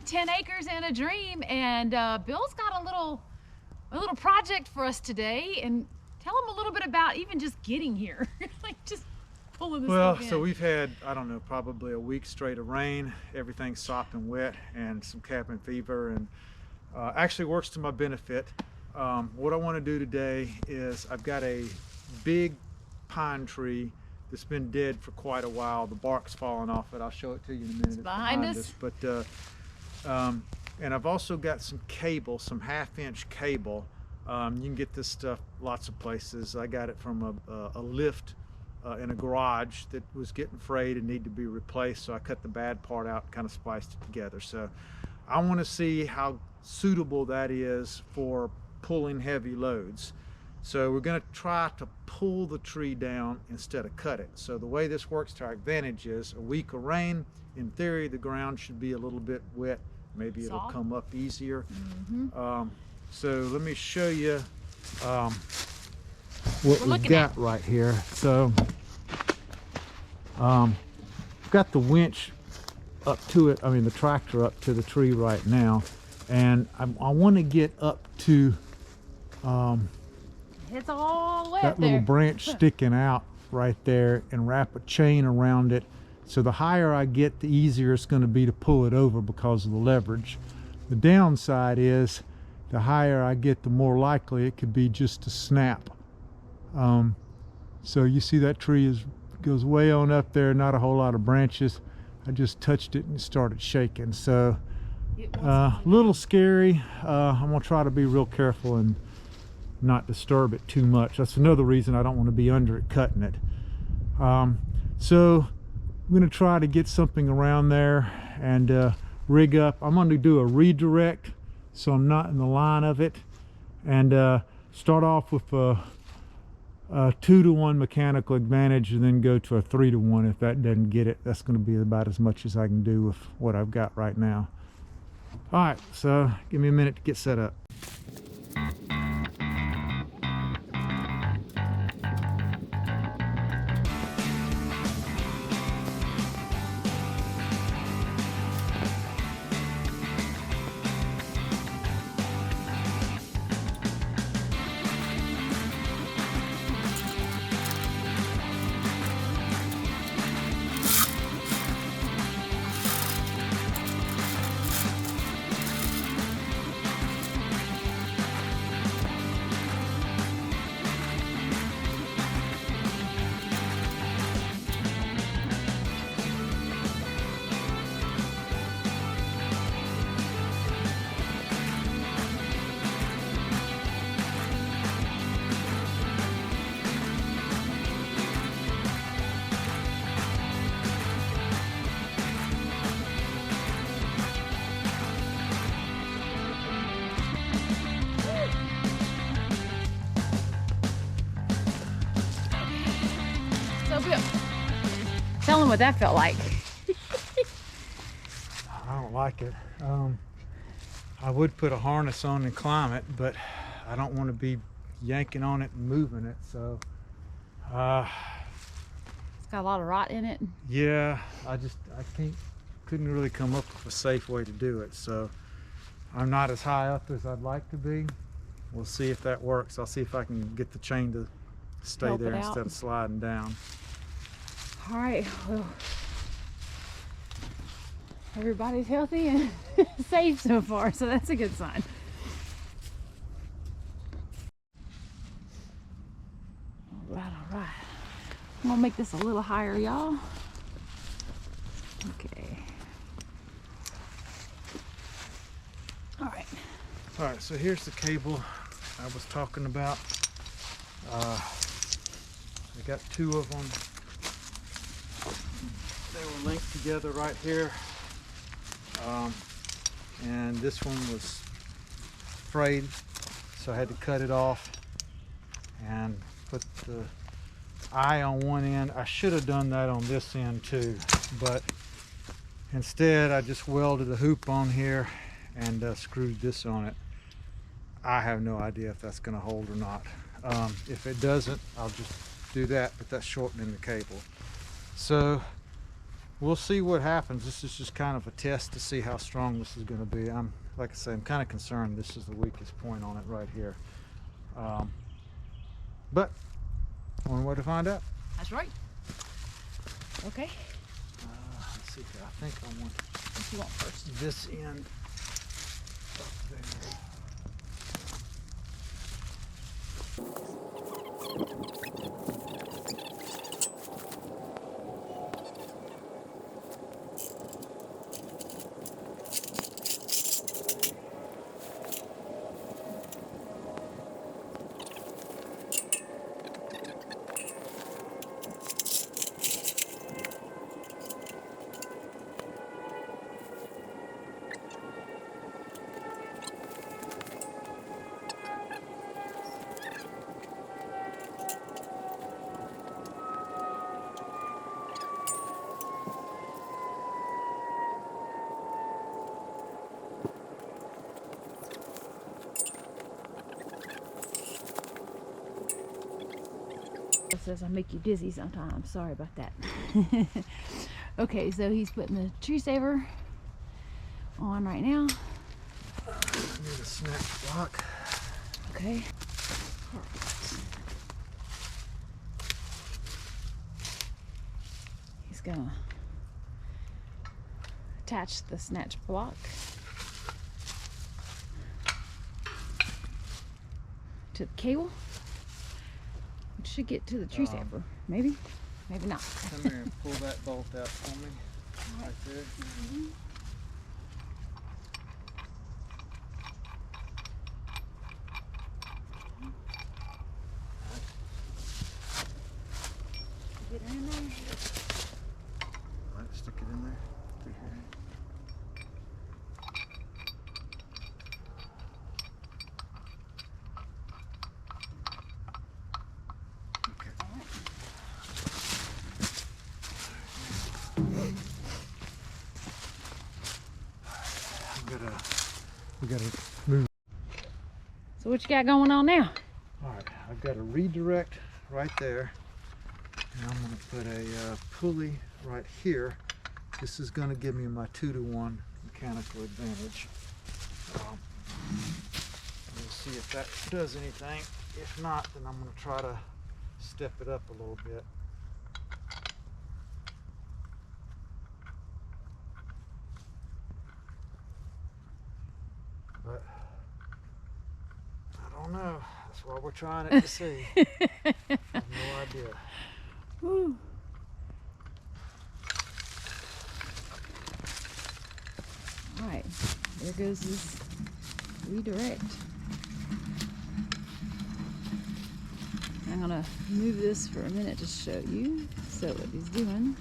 10 acres and a dream, and Bill's got a little project for us today. And tell him a little bit about even just getting here, like just pulling this stuff in. So we've had, I don't know, probably a week straight of rain. Everything's sopping wet and some cabin fever, and actually works to my benefit. What I want to do today is I've got a big pine tree that's been dead for quite a while. The bark's falling off it. I'll show it to you in a minute. It's behind us. But and I've also got some cable, some 1/2-inch cable. You can get this stuff lots of places. I got it from a lift in a garage that was getting frayed and needed to be replaced, so I cut the bad part out and kind of spliced it together. So I want to see how suitable that is for pulling heavy loads. So we're going to try to pull the tree down instead of cut it. So the way this works to our advantage is a week of rain. In theory, the ground should be a little bit wet. Maybe it'll come up easier. So let me show you what we've got right here. So I've got the winch up to it, I mean the tractor up to the tree right now, and I want to get up to it's all wet that there. little branch sticking out right there and wrap a chain around it. So the higher I get, the easier it's going to be to pull it over because of the leverage. The downside is the higher I get, the more likely it could be just to snap. So you see that tree goes way on up there, not a whole lot of branches. I just touched it and it started shaking. So a little scary. I'm gonna try to be real careful and not disturb it too much. That's another reason I don't want to be under it cutting it. So I'm going to try to get something around there and rig up. I'm going to do a redirect so I'm not in the line of it, and start off with a 2-to-1 mechanical advantage and then go to a 3-to-1. If that doesn't get it, that's going to be about as much as I can do with what I've got right now. All right, so give me a minute to get set up. Tell them what that felt like. I don't like it. I would put a harness on and climb it, but I don't want to be yanking on it and moving it. So it's got a lot of rot in it. Yeah, I couldn't really come up with a safe way to do it. So I'm not as high up as I'd like to be. We'll see if that works. I'll see if I can get the chain to stay there instead of sliding down. All right, well, everybody's healthy and safe so far, so that's a good sign. All right. I'm gonna make this a little higher, y'all. Okay. All right, so here's the cable I was talking about. I got 2 of them. They were linked together right here, and this one was frayed, so I had to cut it off and put the eye on one end. I should have done that on this end too, but instead I just welded a hoop on here and screwed this on it. I have no idea if that's going to hold or not. If it doesn't, I'll just do that, but that's shortening the cable. So we'll see what happens. This is just kind of a test to see how strong this is going to be. Like I say, I'm kind of concerned this is the weakest point on it right here. But one way to find out. That's right. Okay. Let's see here. I think I want What you want first? this end up there. It says I make you dizzy sometimes. Sorry about that. Okay, so he's putting the tree saver on right now. I need a snatch block. Okay. Perfect. He's gonna attach the snatch block to the cable. It should get to the tree saver. Maybe, maybe not. Come here and pull that bolt out for me. Right there. Get her in there. All right, stick it in there. Through here. We gotta move. So what you got going on now? All right, I've got a redirect right there, and I'm gonna put a pulley right here. This is gonna give me my 2-to-1 mechanical advantage. We'll see if that does anything. If not, then I'm gonna try to step it up a little bit. But I don't know. That's why we're trying it to see. I have no idea. Woo. All right, there goes this redirect. I'm gonna move this for a minute to show you. So what he's doing.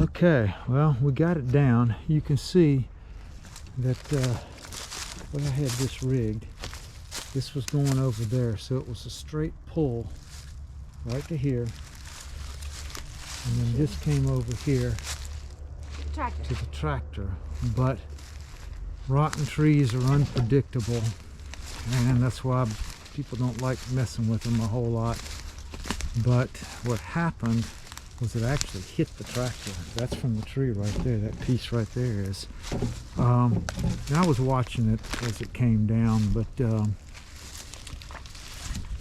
Okay, well, we got it down. You can see that when I had this rigged, this was going over there, so it was a straight pull right to here, and then this came over here to the tractor. But rotten trees are unpredictable, and that's why people don't like messing with them a whole lot. But what happened was it actually hit the tractor. That's from the tree right there. That piece right there is. And I was watching it as it came down, but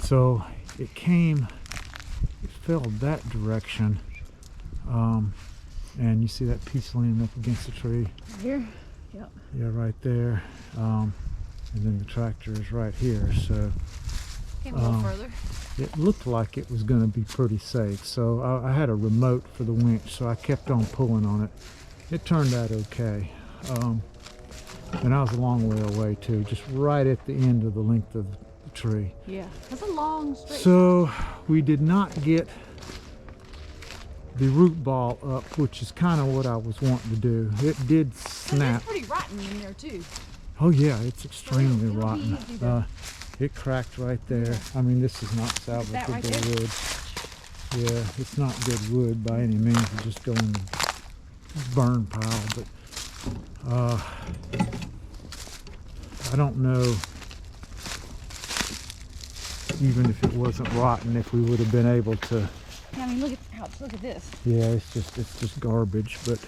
so it fell that direction. And you see that piece leaning up against the tree? Here? Yep. Yeah, right there. And then the tractor is right here. So came a little further. it looked like it was going to be pretty safe. So I had a remote for the winch, so I kept on pulling on it. It turned out okay. And I was a long way away too, just right at the end of the length of the tree. Yeah, that's a long straight. So we did not get the root ball up, which is kind of what I was wanting to do. It did snap. It's pretty rotten in there too. Oh yeah, it's extremely It'll be rotten. easy to- It cracked right there. I mean, this is not salvageable right there? wood. Yeah, it's not good wood by any means. You just go in the burn pile, but I don't know, even if it wasn't rotten, if we would have been able to. I mean, look at this. Yeah, it's just garbage, but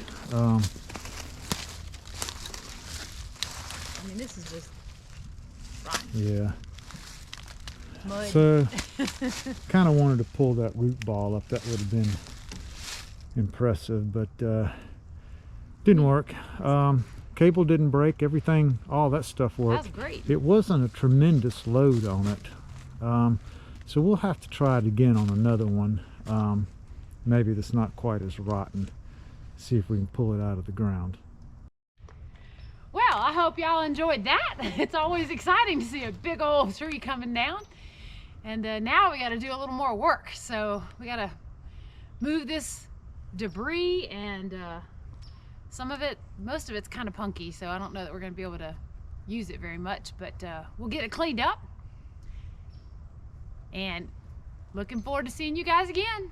I mean, this is just rotten. yeah. Mud. So kind of wanted to pull that root ball up. That would have been impressive, but didn't work. Cable didn't break. Everything, all that stuff worked. That's great. It wasn't a tremendous load on it. So we'll have to try it again on another one. Maybe that's not quite as rotten. See if we can pull it out of the ground. Well, I hope y'all enjoyed that. It's always exciting to see a big old tree coming down. And now we got to do a little more work. So we got to move this debris, and most of it's kind of punky, so I don't know that we're going to be able to use it very much, but we'll get it cleaned up. And looking forward to seeing you guys again.